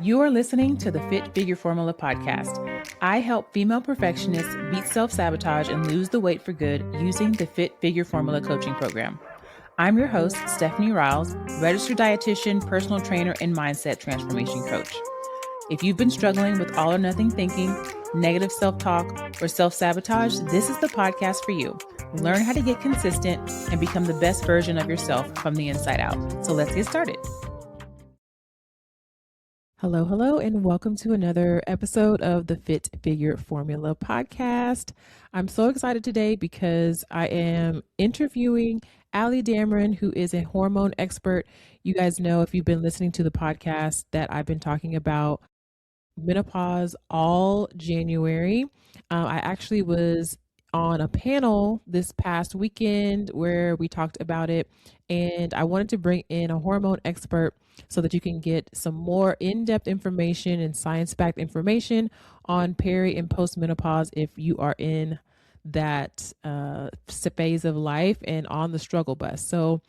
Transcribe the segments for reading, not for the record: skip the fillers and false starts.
You are listening to the Fit Figure Formula podcast. I help female perfectionists beat self-sabotage and lose the weight for good using the Fit Figure Formula coaching program. I'm your host, Stephanie Riles, registered dietitian, personal trainer, and mindset transformation coach. If you've been struggling with all or nothing thinking, negative self-talk, or self-sabotage, this is the podcast for you. Learn how to get consistent and become the best version of yourself from the inside out. So let's get started. Hello, and welcome to another episode of the Fit Figure Formula podcast. I'm so excited today because I am interviewing Ali Damron, who is a hormone expert. You guys know, if you've been listening to the podcast, that I've been talking about menopause all January. I actually was on a panel this past weekend where we talked about it, and I wanted to bring in a hormone expert so that you can get some more in-depth information and science-backed information on peri and post-menopause if you are in that phase of life and on the struggle bus. So,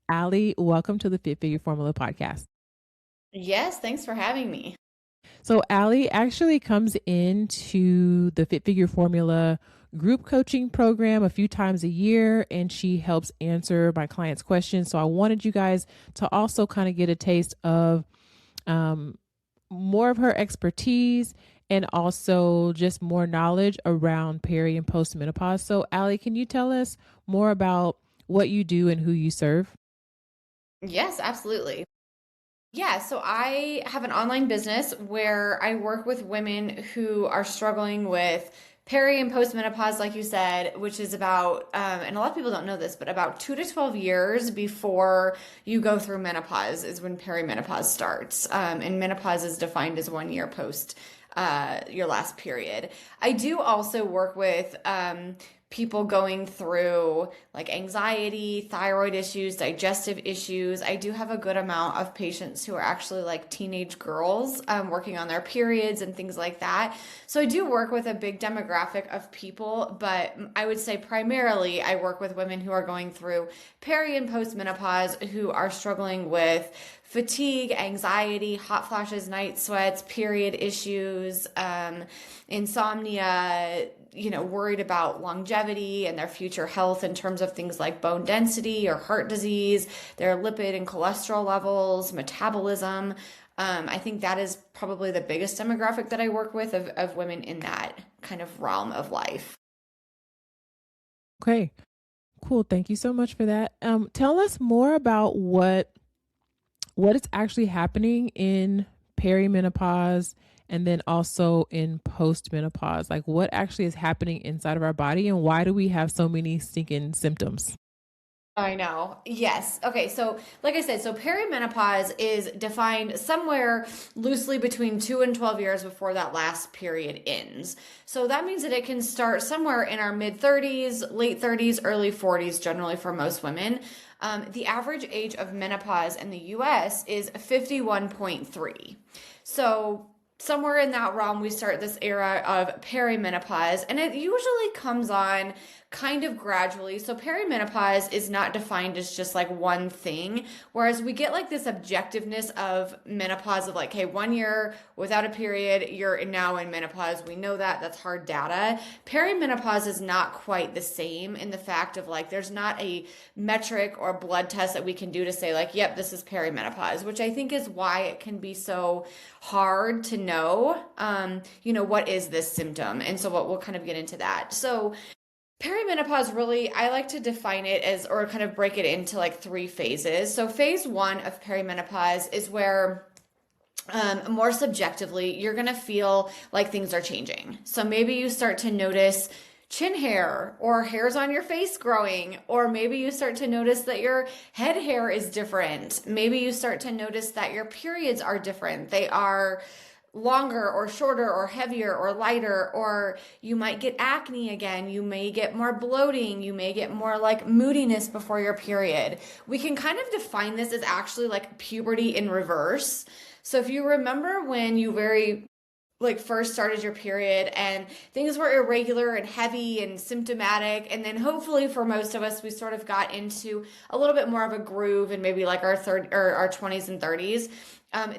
Ali, welcome to the Fit Figure Formula podcast. Yes, thanks for having me. So Ali actually comes into the Fit Figure Formula group coaching program a few times a year, and she helps answer my clients' questions. So I wanted you guys to also kind of get a taste of more of her expertise and also just more knowledge around peri and post-menopause. So Ali, can you tell us more about what you do and who you serve? Yes, absolutely. Yeah, so I have an online business where I work with women who are struggling with peri and postmenopause, like you said, which is about, and a lot of people don't know this, but about 2 to 12 years before you go through menopause is when perimenopause starts. And menopause is defined as 1 year post your last period. I do also work with people going through like anxiety, thyroid issues, digestive issues. I do have a good amount of patients who are actually like teenage girls working on their periods and things like that. So I do work with a big demographic of people, but I would say primarily I work with women who are going through peri and postmenopause who are struggling with fatigue, anxiety, hot flashes, night sweats, period issues, insomnia, worried about longevity and their future health in terms of things like bone density or heart disease, their lipid and cholesterol levels, metabolism. I think that is probably the biggest demographic that I work with of women in that kind of realm of life. Okay, cool. Thank you so much for that. Tell us more about what is actually happening in perimenopause and then also in postmenopause. Like, what actually is happening inside of our body and why do we have so many stinking symptoms? I know. Yes. Okay. So like I said, so perimenopause is defined somewhere loosely between 2 and 12 years before that last period ends. So that means that it can start somewhere in our mid 30s, late 30s, early 40s, generally for most women. The average age of menopause in the US is 51.3. So somewhere in that realm, we start this era of perimenopause, and it usually comes on kind of gradually. So perimenopause is not defined as just like one thing, whereas we get like this objectiveness of menopause of like, hey, 1 year without a period, you're now in menopause. We know that. That's hard data. Perimenopause is not quite the same in the fact of like, there's not a metric or blood test that we can do to say like, yep, this is perimenopause, which I think is why it can be so hard to know, what is this symptom? And so we'll kind of get into that. So perimenopause, really, I like to define it as, or kind of break it into like 3 phases. So phase 1 of perimenopause is where more subjectively, you're going to feel like things are changing. So maybe you start to notice chin hair or hairs on your face growing, or maybe you start to notice that your head hair is different. Maybe you start to notice that your periods are different. They are longer or shorter or heavier or lighter, or you might get acne again. You may get more bloating. You may get more like moodiness before your period. We can kind of define this as actually like puberty in reverse. So if you remember when you first started your period and things were irregular and heavy and symptomatic, and then hopefully for most of us we sort of got into a little bit more of a groove in maybe like our 20s and 30s.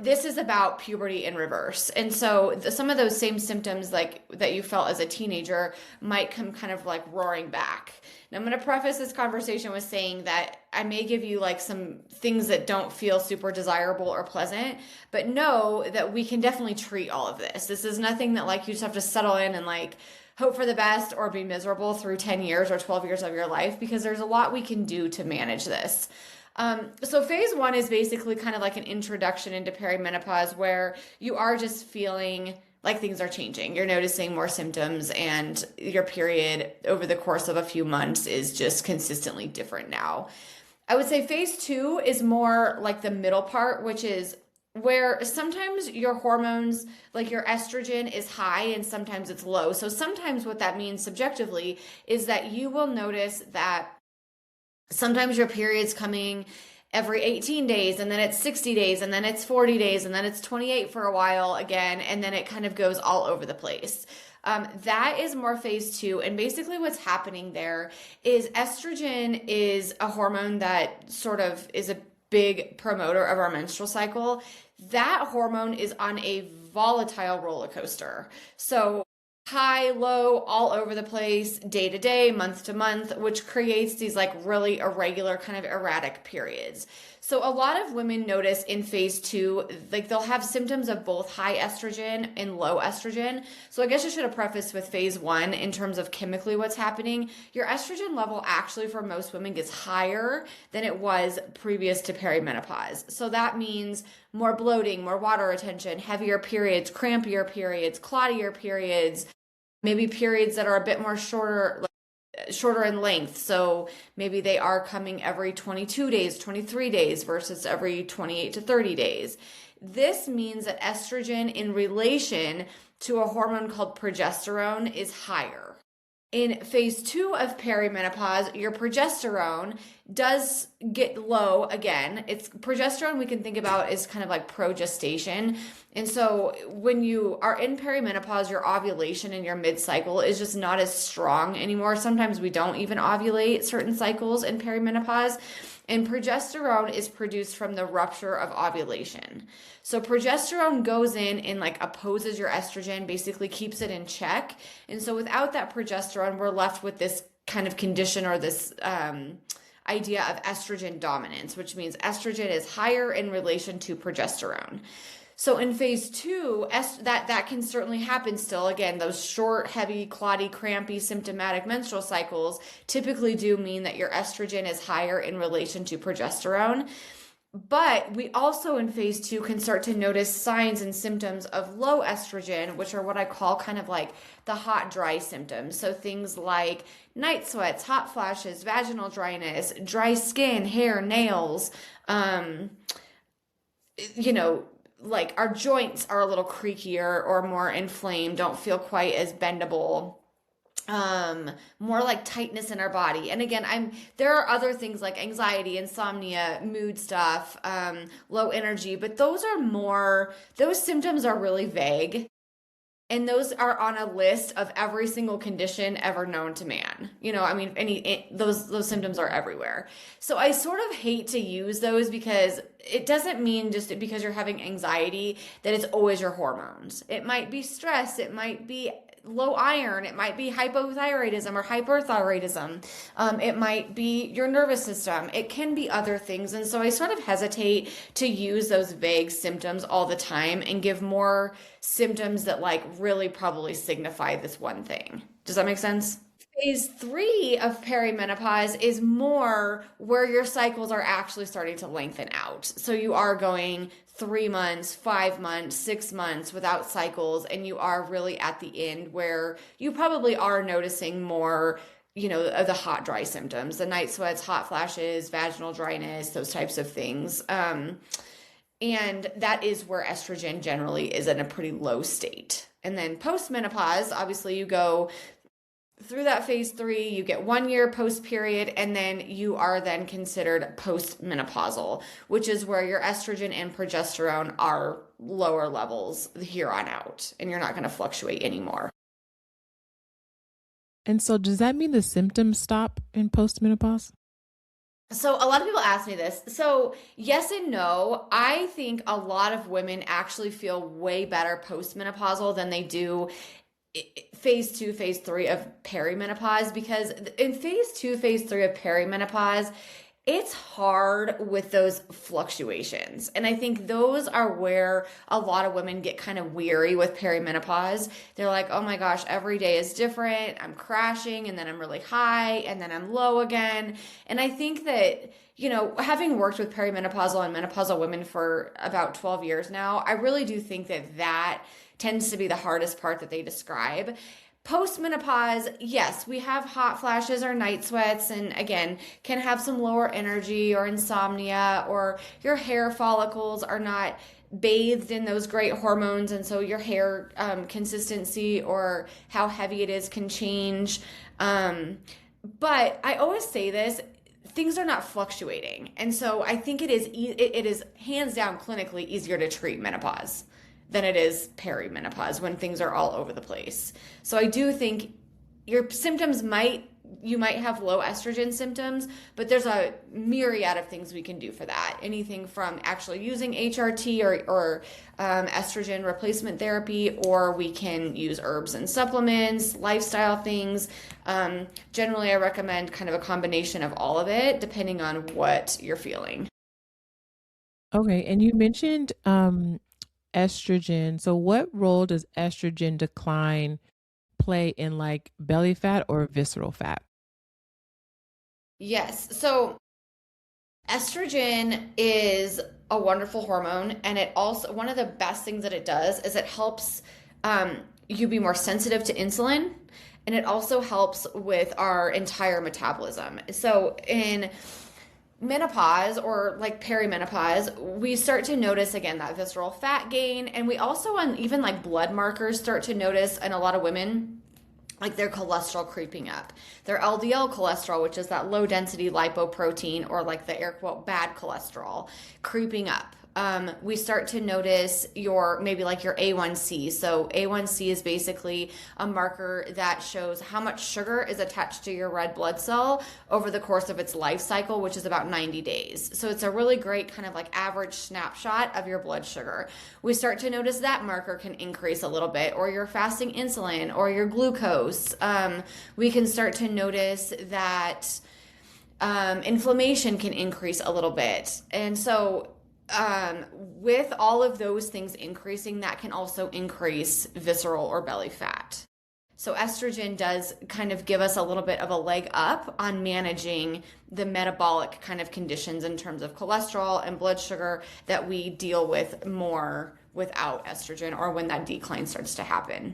This is about puberty in reverse. And so some of those same symptoms like that you felt as a teenager might come kind of like roaring back. Now, I'm going to preface this conversation with saying that I may give you like some things that don't feel super desirable or pleasant, but know that we can definitely treat all of this. This is nothing that like you just have to settle in and like hope for the best or be miserable through 10 years or 12 years of your life, because there's a lot we can do to manage this. So phase one is basically kind of like an introduction into perimenopause, where you are just feeling like things are changing. You're noticing more symptoms, and your period over the course of a few months is just consistently different now. I would say phase two is more like the middle part, which is where sometimes your hormones, like your estrogen, is high and sometimes it's low. So sometimes what that means subjectively is that you will notice that sometimes your period's coming every 18 days, and then it's 60 days, and then it's 40 days, and then it's 28 for a while again, and then it kind of goes all over the place. That is more phase two. And basically what's happening there is estrogen is a hormone that sort of is a big promoter of our menstrual cycle. That hormone is on a volatile roller coaster. So high, low, all over the place, day to day, month to month, which creates these like really irregular, kind of erratic periods. So a lot of women notice in phase two, like they'll have symptoms of both high estrogen and low estrogen. So I guess I should have prefaced with phase one in terms of chemically what's happening. Your estrogen level actually for most women gets higher than it was previous to perimenopause. So that means more bloating, more water retention, heavier periods, crampier periods, clottier periods, maybe periods that are a bit more shorter in length. So maybe they are coming every 22 days, 23 days versus every 28 to 30 days. This means that estrogen in relation to a hormone called progesterone is higher. In phase two of perimenopause, your progesterone does get low again. It's progesterone we can think about as kind of like progestation. And so when you are in perimenopause, your ovulation in your mid-cycle is just not as strong anymore. Sometimes we don't even ovulate certain cycles in perimenopause. And progesterone is produced from the rupture of ovulation. So progesterone goes in and like opposes your estrogen, basically keeps it in check. And so without that progesterone, we're left with this kind of condition or this idea of estrogen dominance, which means estrogen is higher in relation to progesterone. So in phase two, that can certainly happen still. Again, those short, heavy, clotty, crampy, symptomatic menstrual cycles typically do mean that your estrogen is higher in relation to progesterone. But we also in phase two can start to notice signs and symptoms of low estrogen, which are what I call kind of like the hot, dry symptoms. So things like night sweats, hot flashes, vaginal dryness, dry skin, hair, nails, like our joints are a little creakier or more inflamed, don't feel quite as bendable, more like tightness in our body. And again, there are other things like anxiety, insomnia, mood stuff, low energy, but those symptoms are really vague. And those are on a list of every single condition ever known to man. Those symptoms are everywhere. So I sort of hate to use those because it doesn't mean just because you're having anxiety that it's always your hormones. It might be stress. It might be low iron. It might be hypothyroidism or hyperthyroidism. It might be your nervous system. It can be other things. And so I sort of hesitate to use those vague symptoms all the time and give more symptoms that like really probably signify this one thing. Does that make sense? Phase three of perimenopause is more where your cycles are actually starting to lengthen out. So you are going 3 months, 5 months, 6 months without cycles, and you are really at the end where you probably are noticing more, of the hot, dry symptoms, the night sweats, hot flashes, vaginal dryness, those types of things. And that is where estrogen generally is in a pretty low state. And then post-menopause, obviously you go through that phase three, you get 1 year post-period, and then you are then considered post-menopausal, which is where your estrogen and progesterone are lower levels here on out, and you're not going to fluctuate anymore. And so does that mean the symptoms stop in post-menopause? So a lot of people ask me this. So yes and no. I think a lot of women actually feel way better postmenopausal than they do phase two, phase three of perimenopause, because in phase two, phase three of perimenopause, it's hard with those fluctuations. And I think those are where a lot of women get kind of weary with perimenopause. They're like, oh my gosh, every day is different. I'm crashing and then I'm really high and then I'm low again. And I think that, having worked with perimenopausal and menopausal women for about 12 years now, I really do think that that tends to be the hardest part that they describe. Post-menopause, yes, we have hot flashes or night sweats, and again, can have some lower energy or insomnia, or your hair follicles are not bathed in those great hormones, and so your hair consistency or how heavy it is can change. But I always say this, things are not fluctuating. And so I think it is hands down clinically easier to treat menopause than it is perimenopause when things are all over the place. So I do think your symptoms you might have low estrogen symptoms, but there's a myriad of things we can do for that. Anything from actually using HRT or estrogen replacement therapy, or we can use herbs and supplements, lifestyle things. Generally, I recommend kind of a combination of all of it, depending on what you're feeling. Okay, and you mentioned estrogen. So what role does estrogen decline play in like belly fat or visceral fat? Yes. So estrogen is a wonderful hormone, and it also, one of the best things that it does is it helps you be more sensitive to insulin, and it also helps with our entire metabolism. So in menopause or like perimenopause, we start to notice again that visceral fat gain, and we also on even like blood markers start to notice in a lot of women like their cholesterol creeping up, their LDL cholesterol, which is that low density lipoprotein, or like the air quote bad cholesterol, creeping up. We start to notice maybe like your A1C. So A1C is basically a marker that shows how much sugar is attached to your red blood cell over the course of its life cycle, which is about 90 days. So it's a really great kind of like average snapshot of your blood sugar. We start to notice that marker can increase a little bit, or your fasting insulin or your glucose. We can start to notice that inflammation can increase a little bit. And so with all of those things increasing, that can also increase visceral or belly fat. So estrogen does kind of give us a little bit of a leg up on managing the metabolic kind of conditions in terms of cholesterol and blood sugar that we deal with more without estrogen, or when that decline starts to happen.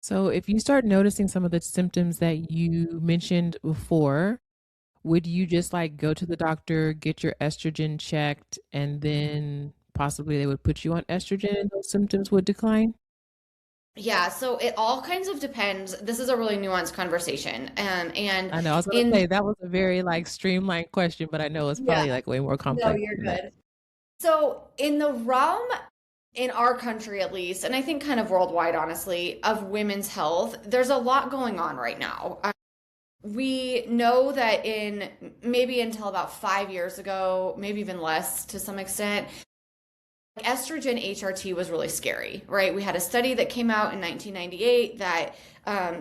So if you start noticing some of the symptoms that you mentioned before, would you just like go to the doctor, get your estrogen checked, and then possibly they would put you on estrogen and those symptoms would decline? Yeah, so it all kinds of depends. This is a really nuanced conversation. And I know I was going to in say that was a very like streamlined question, but I know it's Yeah, probably like way more no, complex you're than that. good. So in the realm, in our country at least, and I think kind of worldwide, honestly, of women's health, there's a lot going on right now. We know that in maybe until about 5 years ago, maybe even less to some extent, estrogen HRT was really scary, right? We had a study that came out in 1998 that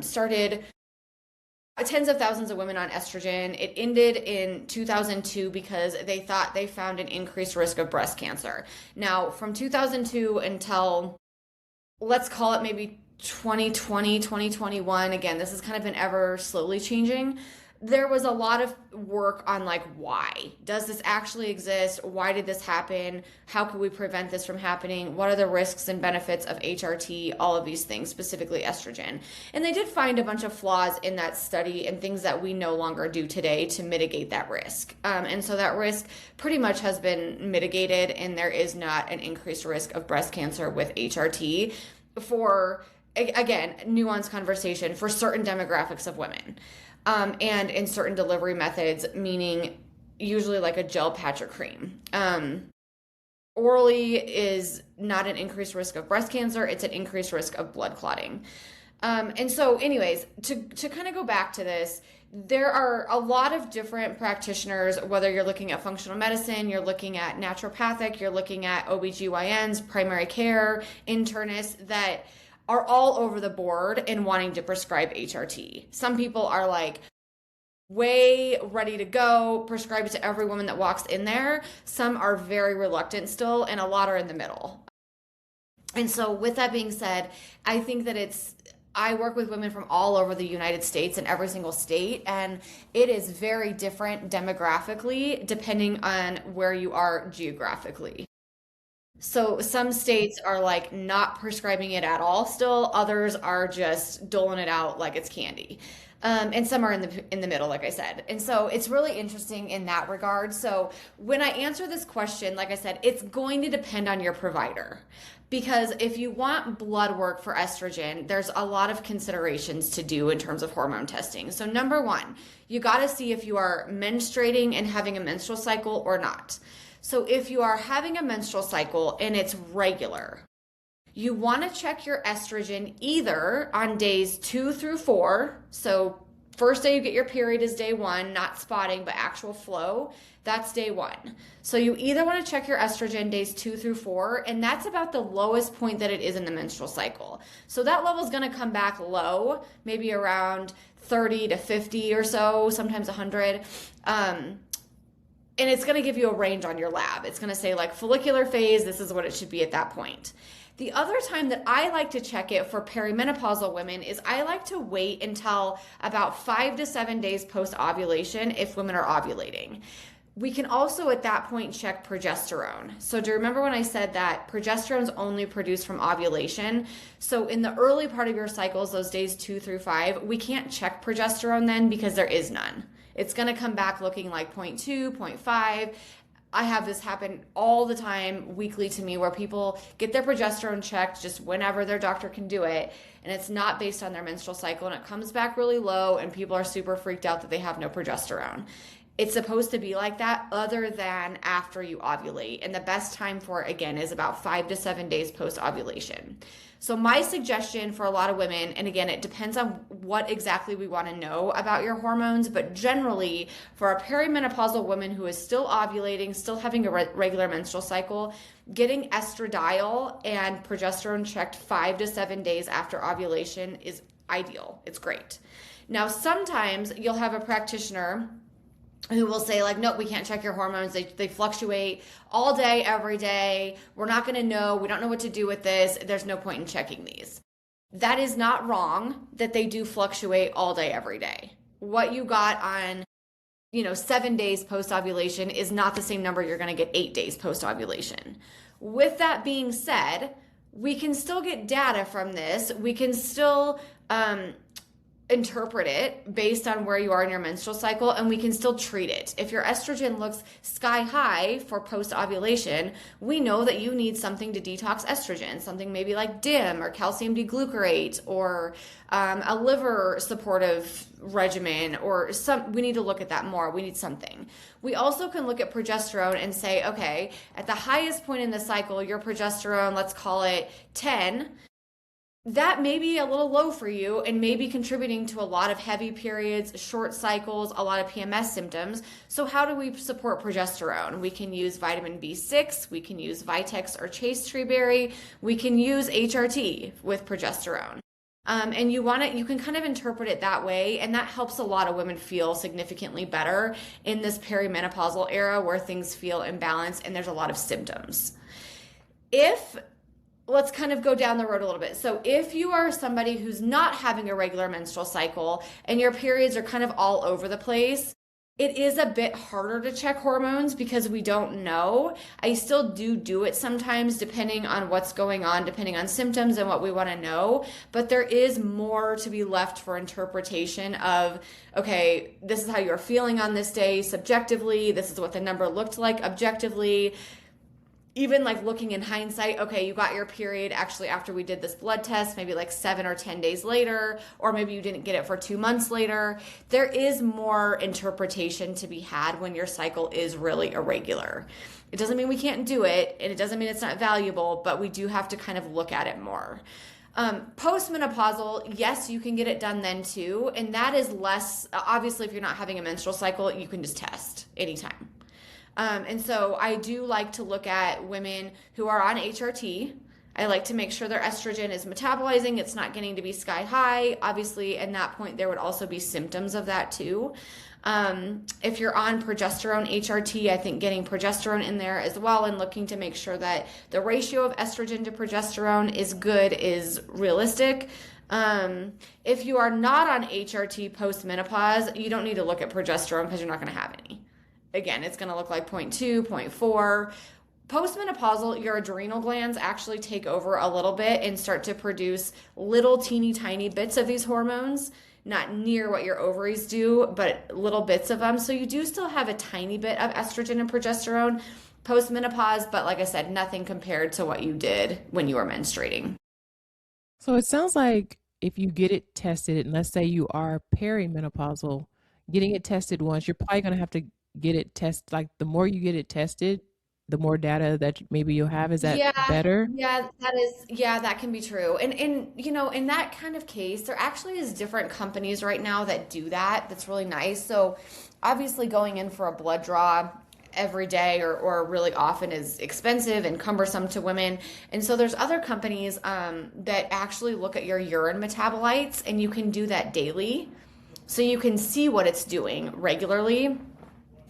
started tens of thousands of women on estrogen. It ended in 2002 because they thought they found an increased risk of breast cancer. Now, from 2002 until, let's call it maybe 2020, 2021, again, this has kind of been ever slowly changing. There was a lot of work on like, why does this actually exist? Why did this happen? How could we prevent this from happening? What are the risks and benefits of HRT? All of these things, specifically estrogen. And they did find a bunch of flaws in that study and things that we no longer do today to mitigate that risk. And so that risk pretty much has been mitigated, and there is not an increased risk of breast cancer with HRT for, again, nuanced conversation for certain demographics of women. And in certain delivery methods, meaning usually like a gel patch or cream. Orally is not an increased risk of breast cancer, it's an increased risk of blood clotting. And so anyways, to kind of go back to this, there are a lot of different practitioners, whether you're looking at functional medicine, you're looking at naturopathic, you're looking at OBGYNs, primary care, internists, that are all over the board in wanting to prescribe HRT. Some people are like way ready to go, prescribe it to every woman that walks in there. Some are very reluctant still, and a lot are in the middle. And so with that being said, I think that I work with women from all over the United States in every single state, and it is very different demographically depending on where you are geographically. So some states are like not prescribing it at all still, others are just doling it out like it's candy. And some are in the middle, like I said. And so it's really interesting in that regard. So when I answer this question, like I said, it's going to depend on your provider. Because if you want blood work for estrogen, there's a lot of considerations to do in terms of hormone testing. So number one, you got to see if you are menstruating and having a menstrual cycle or not. So if you are having a menstrual cycle and it's regular, you want to check your estrogen either on days 2 through 4. So first day you get your period is day 1, not spotting, but actual flow. That's day 1. So you either want to check your estrogen days 2 through 4, and that's about the lowest point that it is in the menstrual cycle. So that level is going to come back low, maybe around 30 to 50 or so, sometimes 100. And it's going to give you a range on your lab. It's going to say like follicular phase, this is what it should be at that point. The other time that I like to check it for perimenopausal women is I like to wait until about 5 to 7 days post-ovulation if women are ovulating. We can also at that point check progesterone. So do you remember when I said that progesterone is only produced from ovulation? So in the early part of your cycles, those days 2 through 5, we can't check progesterone then because there is none. It's going to come back looking like 0.2, 0.5. I have this happen all the time weekly to me where people get their progesterone checked just whenever their doctor can do it, and it's not based on their menstrual cycle, and it comes back really low, and people are super freaked out that they have no progesterone. It's supposed to be like that other than after you ovulate, and the best time for it, again, is about 5 to 7 days post-ovulation. So my suggestion for a lot of women, and again, it depends on what exactly we want to know about your hormones, but generally for a perimenopausal woman who is still ovulating, still having a regular menstrual cycle, getting estradiol and progesterone checked 5 to 7 days after ovulation is ideal. It's great. Now, sometimes you'll have a practitioner who will say like, nope, we can't check your hormones. They fluctuate all day, every day. We're not going to know. We don't know what to do with this. There's no point in checking these. That is not wrong that they do fluctuate all day, every day. What you got on, 7 days post-ovulation is not the same number you're going to get 8 days post-ovulation. With that being said, we can still get data from this. We can still, interpret it based on where you are in your menstrual cycle, and we can still treat it. If your estrogen looks sky high for post-ovulation, we know that you need something to detox estrogen, something maybe like DIM or calcium D-glucarate or a liver supportive regimen or we need to look at that more. We need something. We also can look at progesterone and say, okay, at the highest point in the cycle, your progesterone, let's call it 10, that may be a little low for you and may be contributing to a lot of heavy periods, short cycles, a lot of PMS symptoms. So how do we support progesterone? We can use vitamin B6, we can use Vitex or chaste tree berry, we can use HRT with progesterone. And you can kind of interpret it that way, and that helps a lot of women feel significantly better in this perimenopausal era where things feel imbalanced and there's a lot of symptoms. Let's kind of go down the road a little bit. So if you are somebody who's not having a regular menstrual cycle and your periods are kind of all over the place, it is a bit harder to check hormones because we don't know. I still do it sometimes depending on what's going on, depending on symptoms and what we want to know. But there is more to be left for interpretation of, okay, this is how you're feeling on this day subjectively. This is what the number looked like objectively. Even like looking in hindsight, okay, you got your period actually after we did this blood test, maybe like 7 or 10 days later, or maybe you didn't get it for 2 months later. There is more interpretation to be had when your cycle is really irregular. It doesn't mean we can't do it, and it doesn't mean it's not valuable, but we do have to kind of look at it more. Postmenopausal, yes, you can get it done then too. And that is less, obviously, if you're not having a menstrual cycle, you can just test anytime. And so I do like to look at women who are on HRT. I like to make sure their estrogen is metabolizing. It's not getting to be sky high. Obviously, at that point, there would also be symptoms of that too. If you're on progesterone HRT, I think getting progesterone in there as well and looking to make sure that the ratio of estrogen to progesterone is good is realistic. If you are not on HRT post-menopause, you don't need to look at progesterone because you're not going to have any. Again, it's going to look like 0.2, 0.4. Postmenopausal, your adrenal glands actually take over a little bit and start to produce little teeny tiny bits of these hormones, not near what your ovaries do, but little bits of them. So you do still have a tiny bit of estrogen and progesterone postmenopause, but like I said, nothing compared to what you did when you were menstruating. So it sounds like if you get it tested, and let's say you are perimenopausal, getting it tested once, you're probably going to have to get it tested. Like the more you get it tested, the more data that maybe you'll have. Is that better? That can be true. And you know, in that kind of case, there actually is different companies right now that do that. That's really nice. So obviously going in for a blood draw every day or really often is expensive and cumbersome to women. And so there's other companies that actually look at your urine metabolites, and you can do that daily. So you can see what it's doing regularly.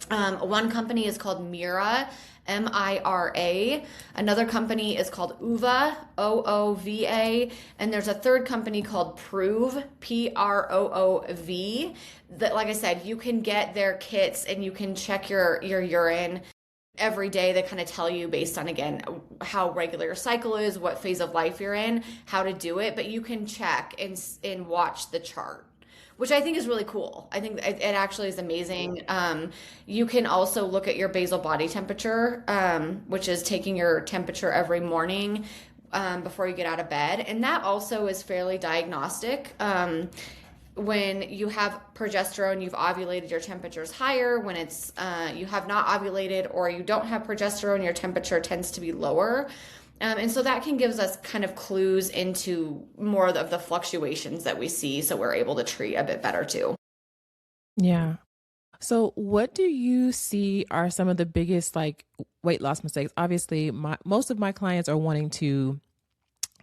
One company is called Mira, MIRA. Another company is called OOVA, OOVA. And there's a third company called Proov, PROOV. That, like I said, you can get their kits and you can check your urine every day. They kind of tell you based on, again, how regular your cycle is, what phase of life you're in, how to do it. But you can check and watch the chart, which I think is really cool. I think it actually is amazing. You can also look at your basal body temperature, which is taking your temperature every morning before you get out of bed. And that also is fairly diagnostic. When you have progesterone, you've ovulated, your temperature is higher. When it's you have not ovulated or you don't have progesterone, your temperature tends to be lower. And so that can give us kind of clues into more of the fluctuations that we see, so we're able to treat a bit better too. Yeah. So what do you see are some of the biggest like weight loss mistakes? Obviously, most of my clients are wanting to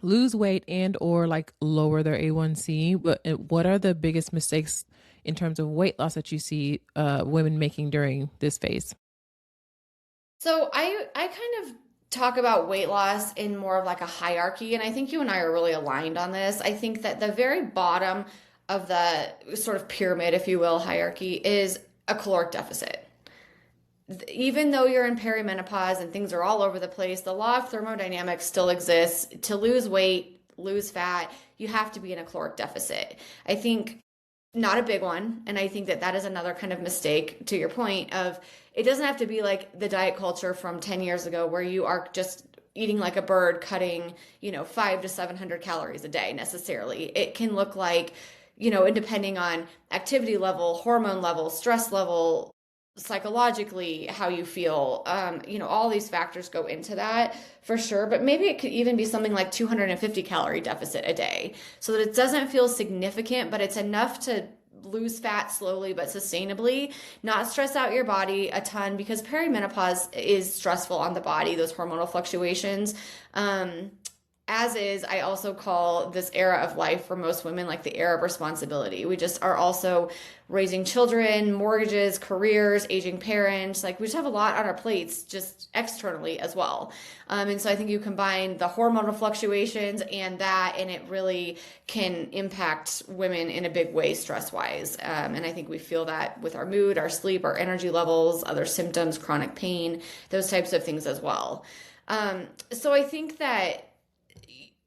lose weight and or like lower their A1C. But what are the biggest mistakes in terms of weight loss that you see women making during this phase? So I kind of talk about weight loss in more of like a hierarchy, and I think you and I are really aligned on this. I think that the very bottom of the sort of pyramid, if you will, hierarchy is a caloric deficit. Even though you're in perimenopause and things are all over the place, the law of thermodynamics still exists. To lose weight, lose fat, you have to be in a caloric deficit. I think not a big one. And I think that is another kind of mistake, to your point of, it doesn't have to be like the diet culture from 10 years ago where you are just eating like a bird, cutting, 500 to 700 calories a day necessarily. It can look like, and depending on activity level, hormone level, stress level, psychologically, how you feel, all these factors go into that for sure. But maybe it could even be something like 250 calorie deficit a day so that it doesn't feel significant, but it's enough to lose fat slowly but sustainably, not stress out your body a ton, because perimenopause is stressful on the body, those hormonal fluctuations. As is, I also call this era of life for most women like the era of responsibility. We just are also raising children, mortgages, careers, aging parents. Like we just have a lot on our plates just externally as well. And so I think you combine the hormonal fluctuations and it really can impact women in a big way stress-wise. And I think we feel that with our mood, our sleep, our energy levels, other symptoms, chronic pain, those types of things as well. So I think that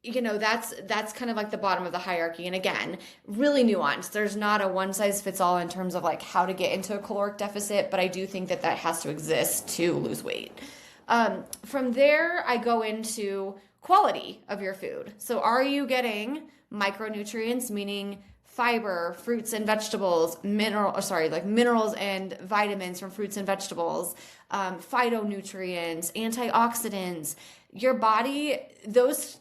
that's kind of like the bottom of the hierarchy. And again, really nuanced. There's not a one size fits all in terms of like how to get into a caloric deficit, but I do think that has to exist to lose weight. From there, I go into quality of your food. So are you getting micronutrients, meaning fiber, fruits and vegetables, minerals and vitamins from fruits and vegetables, phytonutrients, antioxidants? Your body, those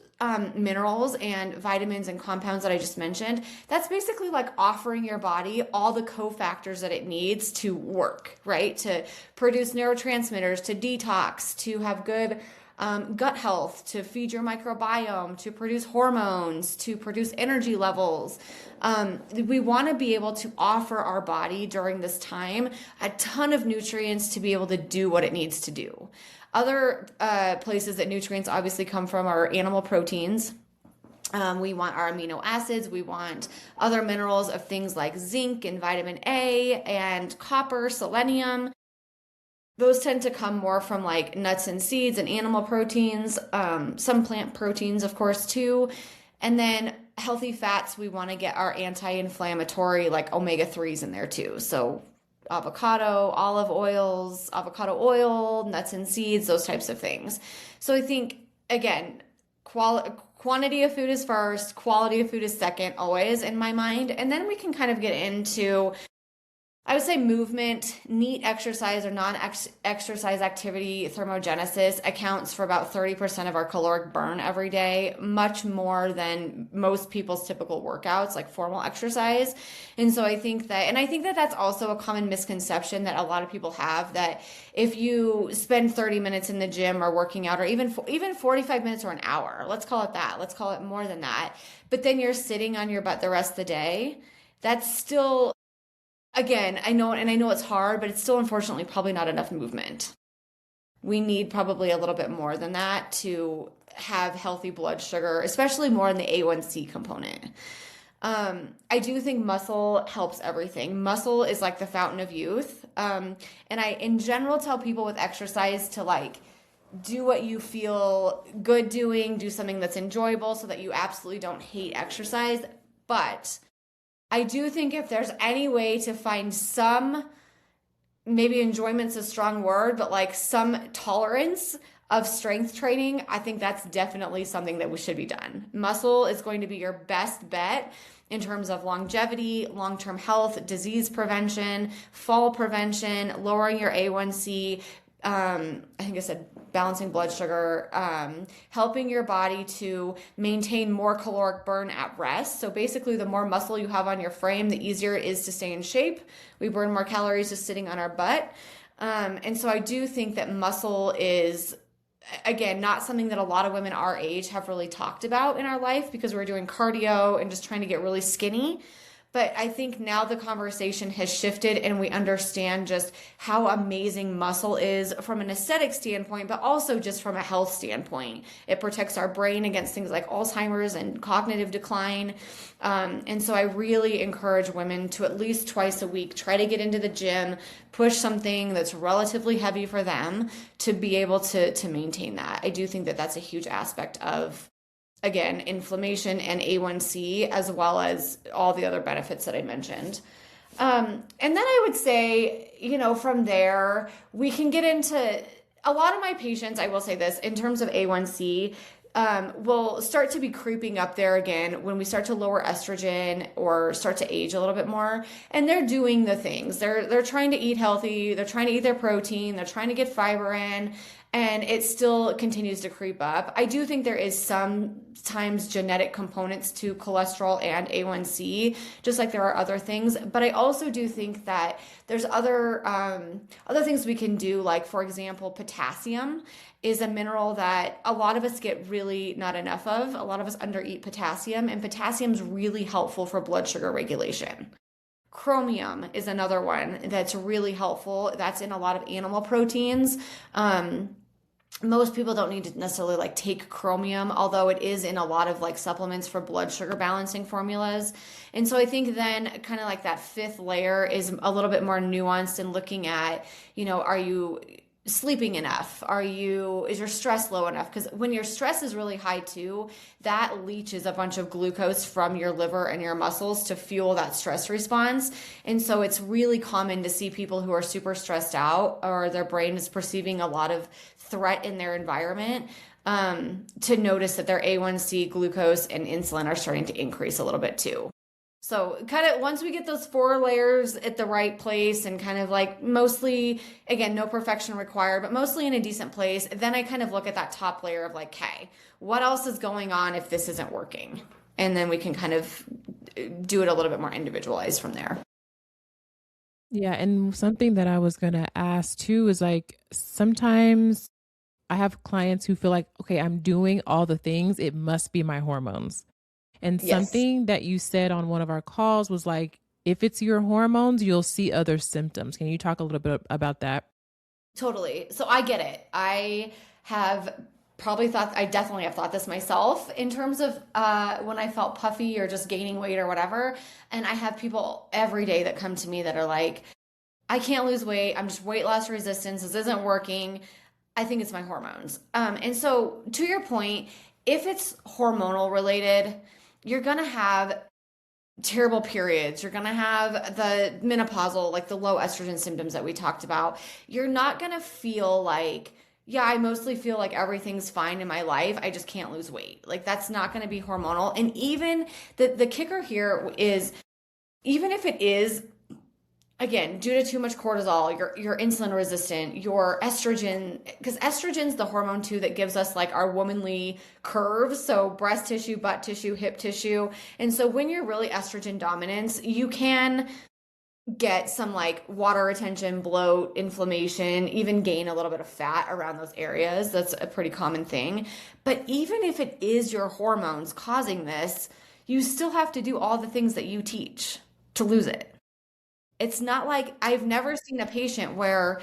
minerals and vitamins and compounds that I just mentioned, that's basically like offering your body all the cofactors that it needs to work, right? To produce neurotransmitters, to detox, to have good gut health, to feed your microbiome, to produce hormones, to produce energy levels. We want to be able to offer our body during this time a ton of nutrients to be able to do what it needs to do. Other places that nutrients obviously come from are animal proteins. We want our amino acids. We want other minerals of things like zinc and vitamin A and copper, selenium. Those tend to come more from like nuts and seeds and animal proteins, some plant proteins, of course, too. And then healthy fats, we want to get our anti-inflammatory like omega-3s in there too. So avocado, olive oils, avocado oil, nuts and seeds, those types of things. So I think, again, quantity of food is first, quality of food is second, always in my mind. And then we can kind of get into, I would say, movement, NEAT exercise or non-exercise activity thermogenesis accounts for about 30% of our caloric burn every day, much more than most people's typical workouts, like formal exercise. And so I think that that's also a common misconception that a lot of people have, that if you spend 30 minutes in the gym or working out, or even 45 minutes or an hour, let's call it that, let's call it more than that, but then you're sitting on your butt the rest of the day, that's still, again, I know it's hard, but it's still unfortunately probably not enough movement. We need probably a little bit more than that to have healthy blood sugar, especially more in the A1C component. I do think muscle helps everything. Muscle is like the fountain of youth. And I, in general, tell people with exercise to like do what you feel good doing, do something that's enjoyable so that you absolutely don't hate exercise. But I do think if there's any way to find some, maybe enjoyment's a strong word, but like some tolerance of strength training, I think that's definitely something that should be done. Muscle is going to be your best bet in terms of longevity, long-term health, disease prevention, fall prevention, lowering your A1C, I think I said balancing blood sugar, helping your body to maintain more caloric burn at rest. So basically, the more muscle you have on your frame, the easier it is to stay in shape. We burn more calories just sitting on our butt. And so I do think that muscle is, again, not something that a lot of women our age have really talked about in our life because we're doing cardio and just trying to get really skinny. But I think now the conversation has shifted and we understand just how amazing muscle is from an aesthetic standpoint, but also just from a health standpoint. It protects our brain against things like Alzheimer's and cognitive decline. And so I really encourage women to at least twice a week try to get into the gym, push something that's relatively heavy for them to be able to maintain that. I do think that that's a huge aspect of, again, inflammation and A1C, as well as all the other benefits that I mentioned. And then I would say, from there, we can get into a lot of my patients, I will say this, in terms of A1C, will start to be creeping up there again when we start to lower estrogen or start to age a little bit more. And they're doing the things. They're trying to eat healthy. They're trying to eat their protein. They're trying to get fiber in. And it still continues to creep up. I do think there is sometimes genetic components to cholesterol and A1C, just like there are other things. But I also do think that there's other things we can do, like, for example, potassium is a mineral that a lot of us get really not enough of. A lot of us undereat potassium, and potassium is really helpful for blood sugar regulation. Chromium is another one that's really helpful. That's in a lot of animal proteins. Most people don't need to necessarily take chromium, although it is in a lot of supplements for blood sugar balancing formulas. And so I think then kind of that fifth layer is a little bit more nuanced in looking at, are you sleeping enough? Is your stress low enough? Because when your stress is really high too, that leaches a bunch of glucose from your liver and your muscles to fuel that stress response. And so it's really common to see people who are super stressed out or their brain is perceiving a lot of threat in their environment, to notice that their A1C, glucose, and insulin are starting to increase a little bit too. So kind of once we get those 4 layers at the right place and kind of like mostly, again, no perfection required, but mostly in a decent place, then I kind of look at that top layer of like, okay, what else is going on if this isn't working? And then we can kind of do it a little bit more individualized from there. Yeah, and something that I was going to ask too is like sometimes I have clients who feel like, okay, I'm doing all the things, it must be my hormones. And Yes, something that you said on one of our calls was like, if it's your hormones, you'll see other symptoms. Can you talk a little bit about that? totally. So I get it. I have I definitely have thought this myself in terms of when I felt puffy or just gaining weight or whatever. And I have people every day that come to me that are like, I can't lose weight. I'm just weight loss resistance. This isn't working. I think it's my hormones. And so to your point, if it's hormonal related, you're going to have terrible periods. You're going to have the menopausal, like the low estrogen symptoms that we talked about. You're not going to feel like, yeah, I mostly feel like everything's fine in my life. I just can't lose weight. Like that's not going to be hormonal. And even the kicker here is, even if it is, again, due to too much cortisol, you're insulin resistant, your estrogen, because estrogen's the hormone too that gives us like our womanly curves, so breast tissue, butt tissue, hip tissue. And so when you're really estrogen dominant, you can get some like water retention, bloat, inflammation, even gain a little bit of fat around those areas. That's a pretty common thing. But even if it is your hormones causing this, you still have to do all the things that you teach to lose it. It's not like I've never seen a patient where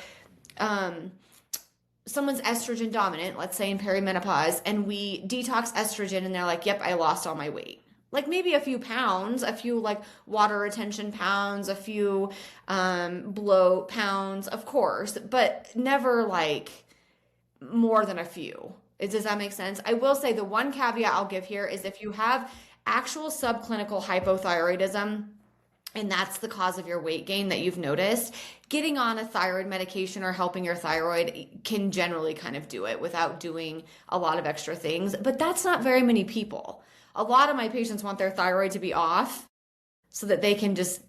someone's estrogen dominant, let's say in perimenopause, and we detox estrogen and they're like, yep, I lost all my weight. Like maybe a few pounds, a few like water retention pounds, a few bloat pounds, of course, but never like more than a few. Does that make sense? I will say the one caveat I'll give here is if you have actual subclinical hypothyroidism, and that's the cause of your weight gain that you've noticed, getting on a thyroid medication or helping your thyroid can generally kind of do it without doing a lot of extra things. But that's not very many people. A lot of my patients want their thyroid to be off so that they can just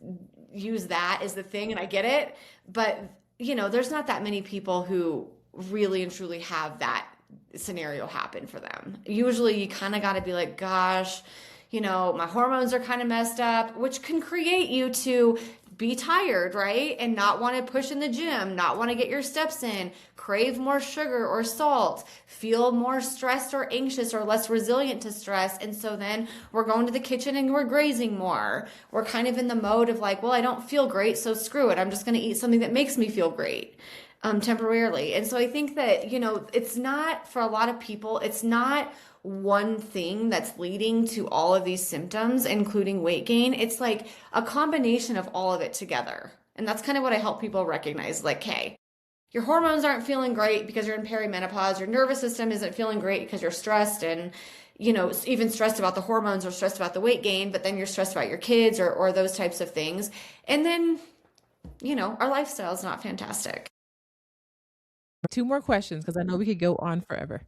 use that as the thing, and I get it. But, there's not that many people who really and truly have that scenario happen for them. Usually you kind of got to be like, gosh, my hormones are kind of messed up, which can create you to be tired, right? And not want to push in the gym, not want to get your steps in, crave more sugar or salt, feel more stressed or anxious or less resilient to stress. And so then we're going to the kitchen and we're grazing more. We're kind of in the mode of like, well, I don't feel great, so screw it. I'm just going to eat something that makes me feel great. Temporarily. And so I think that, it's not, for a lot of people, it's not one thing that's leading to all of these symptoms, including weight gain. It's like a combination of all of it together. And that's kind of what I help people recognize. Like, hey, your hormones aren't feeling great because you're in perimenopause. Your nervous system isn't feeling great because you're stressed and, even stressed about the hormones or stressed about the weight gain, but then you're stressed about your kids or those types of things. And then, our lifestyle is not fantastic. 2 more questions because I know we could go on forever.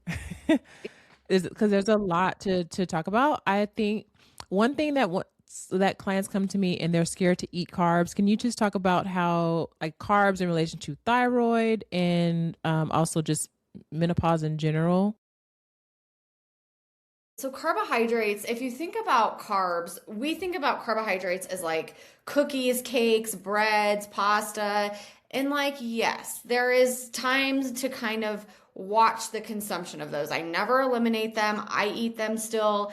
Because there's a lot to talk about. I think one thing that clients come to me and they're scared to eat carbs. Can you just talk about how like carbs in relation to thyroid and also just menopause in general? So carbohydrates, if you think about carbs, we think about carbohydrates as like cookies, cakes, breads, pasta. And like, yes, there is times to kind of watch the consumption of those. I never eliminate them. I eat them still.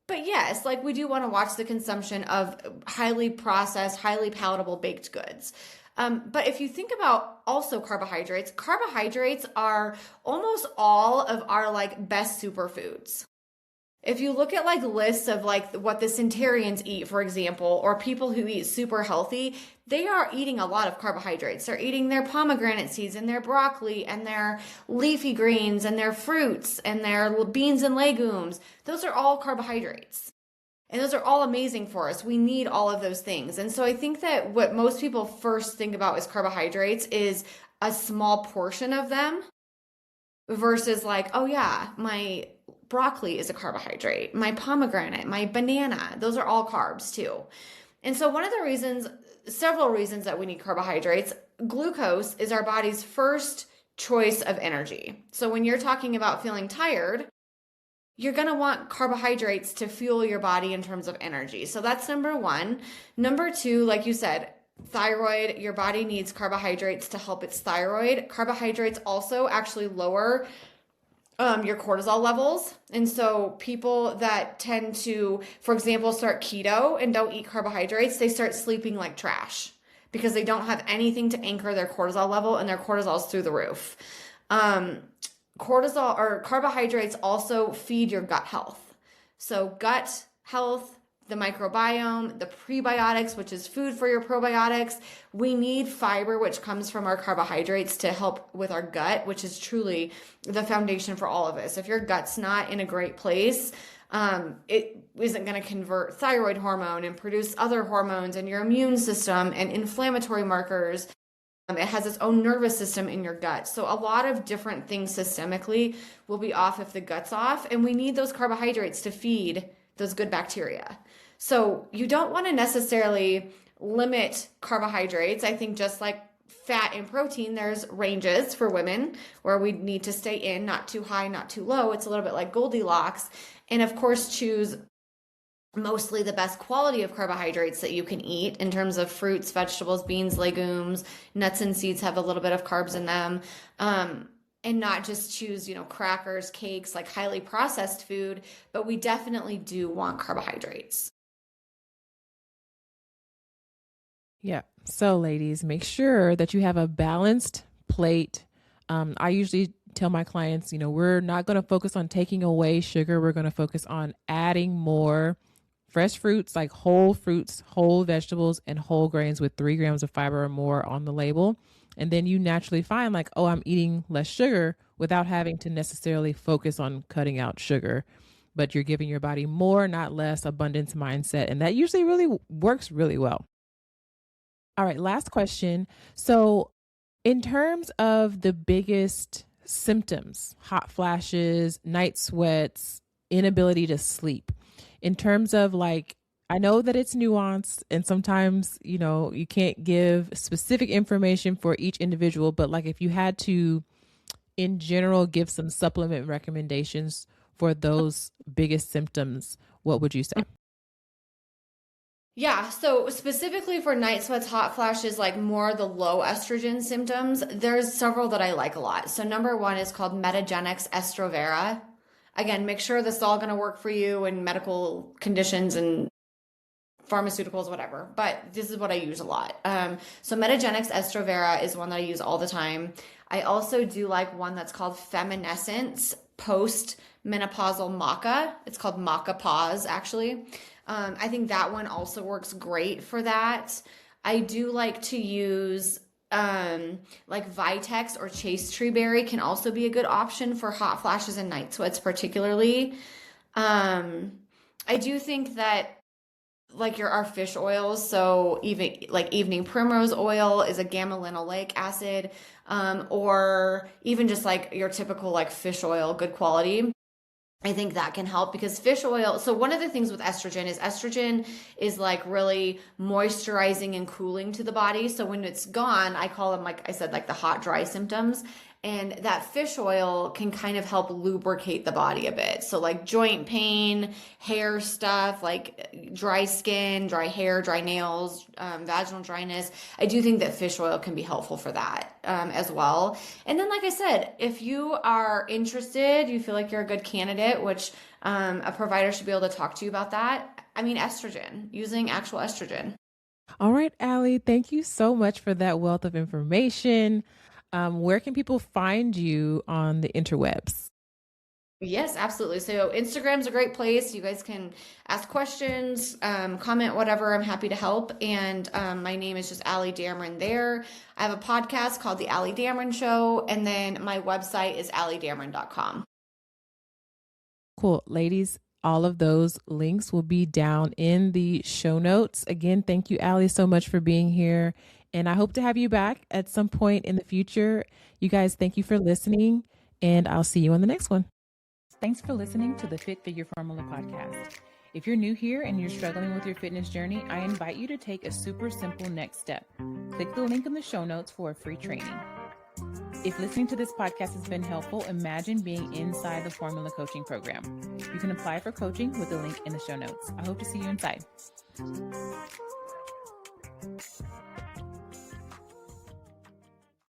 But yes, like we do want to watch the consumption of highly processed, highly palatable baked goods. But if you think about also carbohydrates are almost all of our like best superfoods. If you look at like lists of like what the centenarians eat, for example, or people who eat super healthy, they are eating a lot of carbohydrates. They're eating their pomegranate seeds and their broccoli and their leafy greens and their fruits and their beans and legumes. Those are all carbohydrates. And those are all amazing for us. We need all of those things. And so I think that what most people first think about as carbohydrates is a small portion of them versus like, oh yeah, my broccoli is a carbohydrate, my pomegranate, my banana, those are all carbs too. And so one of the reasons, several reasons that we need carbohydrates, glucose is our body's first choice of energy. So when you're talking about feeling tired, you're going to want carbohydrates to fuel your body in terms of energy. So that's number one. Number two, like you said, thyroid, your body needs carbohydrates to help its thyroid. Carbohydrates also actually lower your cortisol levels. And so people that tend to, for example, start keto and don't eat carbohydrates, they start sleeping like trash because they don't have anything to anchor their cortisol level, and their cortisol is through the roof. Cortisol or carbohydrates also feed your gut health. So gut health, the microbiome, the prebiotics, which is food for your probiotics. We need fiber, which comes from our carbohydrates, to help with our gut, which is truly the foundation for all of us. If your gut's not in a great place, it isn't going to convert thyroid hormone and produce other hormones in your immune system and inflammatory markers. It has its own nervous system in your gut. So a lot of different things systemically will be off if the gut's off, and we need those carbohydrates to feed those good bacteria. So you don't want to necessarily limit carbohydrates. I think just like fat and protein, there's ranges for women where we need to stay in, not too high, not too low. It's a little bit like Goldilocks. And of course, choose mostly the best quality of carbohydrates that you can eat in terms of fruits, vegetables, beans, legumes, nuts and seeds have a little bit of carbs in them. And not just choose, crackers, cakes, like highly processed food, but we definitely do want carbohydrates. Yeah. So ladies, make sure that you have a balanced plate. I usually tell my clients, we're not going to focus on taking away sugar. We're going to focus on adding more fresh fruits, like whole fruits, whole vegetables, and whole grains with 3 grams of fiber or more on the label. And then you naturally find like, oh, I'm eating less sugar without having to necessarily focus on cutting out sugar. But you're giving your body more, not less, abundance mindset. And that usually really works really well. All right, last question. So in terms of the biggest symptoms, hot flashes, night sweats, inability to sleep, in terms of like, I know that it's nuanced and sometimes, you can't give specific information for each individual, but like if you had to, in general, give some supplement recommendations for those biggest symptoms, what would you say? Yeah, so specifically for night sweats, hot flashes, like more the low estrogen symptoms, there's several that I like a lot. So number one is called Metagenics Estrovera. Again, make sure this is all going to work for you in medical conditions and pharmaceuticals, whatever. But this is what I use a lot. So Metagenics Estrovera is one that I use all the time. I also do like one that's called Feminescence Post-Menopausal Maca. It's called Maca Pause, actually. I think that one also works great for that. I do like to use like Vitex or Chase Tree Berry can also be a good option for hot flashes and night sweats particularly. I do think that like our fish oils, so even like evening primrose oil is a gamma-linoleic acid, or even just like your typical like fish oil, good quality. I think that can help because fish oil. So one of the things with estrogen is like really moisturizing and cooling to the body. So when it's gone, I call them, like I said, like the hot, dry symptoms. And that fish oil can kind of help lubricate the body a bit. So like joint pain, hair stuff, like dry skin, dry hair, dry nails, vaginal dryness. I do think that fish oil can be helpful for that as well. And then, like I said, if you are interested, you feel like you're a good candidate, which a provider should be able to talk to you about that. I mean, estrogen, using actual estrogen. All right, Ali, thank you so much for that wealth of information. Where can people find you on the interwebs? Yes, absolutely. So Instagram's a great place. You guys can ask questions, comment, whatever. I'm happy to help. And my name is just Ali Damron there. I have a podcast called The Ali Damron Show. And then my website is alidamron.com. Cool. Ladies, all of those links will be down in the show notes. Again, thank you, Ali, so much for being here. And I hope to have you back at some point in the future. You guys, thank you for listening, and I'll see you on the next one. Thanks for listening to the Fit Figure Formula podcast. If you're new here and you're struggling with your fitness journey, I invite you to take a super simple next step. Click the link in the show notes for a free training. If listening to this podcast has been helpful, imagine being inside the Formula Coaching Program. You can apply for coaching with the link in the show notes. I hope to see you inside.